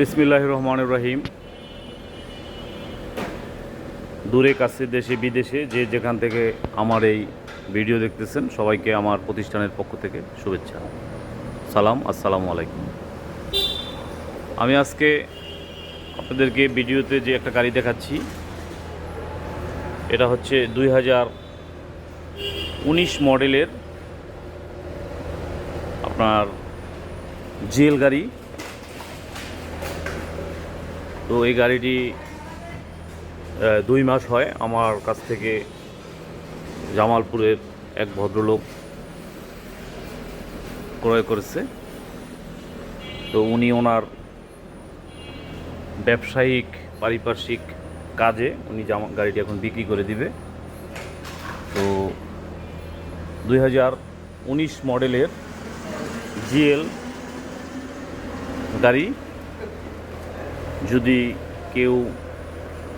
বিসমিল্লাহির রহমানির রহিম। দূরে কাছে দেশে বিদেশে যে যেখান থেকে আমার এই ভিডিও দেখতেছেন সবাইকে আমার প্রতিষ্ঠানের পক্ষ থেকে শুভেচ্ছা, সালাম, আসসালামু আলাইকুম। আমি আজকে আপনাদেরকে ভিডিওতে যে একটা গাড়ি দেখাচ্ছি, এটা হচ্ছে 2019 মডেলের আপনার জিএল গাড়ি। তো এই গাড়িটি 2 মাস হয় আমার কাছ থেকে জামালপুরের এক ভদ্রলোক ক্রয় করেছে। তো উনি ওনার ব্যবসায়িক পারিপার্শ্বিক কাজে উনি গাড়িটি এখন বিক্রি করে দিবে। তো 2019 মডেলের জিএল গাড়ি যদি কেউ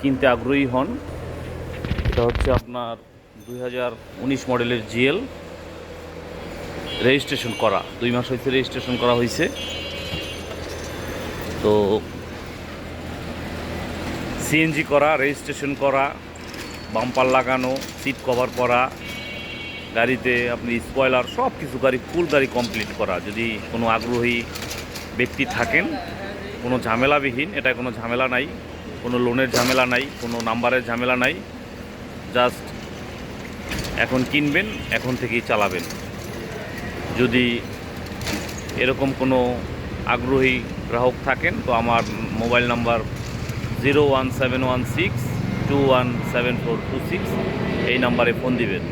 কিনতে আগ্রহী হন, এটা হচ্ছে আপনার 2019 মডেলের জিএল, রেজিস্ট্রেশন করা 2 মাস হয়েছে, রেজিস্ট্রেশন করা হয়েছে। তো সিএনজি করা, রেজিস্ট্রেশন করা, বাম্পার লাগানো, সিট কভার করা, গাড়িতে আপনি স্পয়লার সব কিছু গাড়ি ফুল গাড়ি কমপ্লিট করা। যদি কোনো আগ্রহী ব্যক্তি থাকেন, কোনো ঝামেলাবিহীন, এটা কোনো ঝামেলা নাই, কোনো লোনের ঝামেলা নাই, কোনো নাম্বারের ঝামেলা নাই। জাস্ট এখন কিনবেন, এখন থেকেই চালাবেন। যদি এরকম কোনো আগ্রহী গ্রাহক থাকেন তো আমার মোবাইল নাম্বার 01716217426, এই নাম্বারে ফোন দিবেন।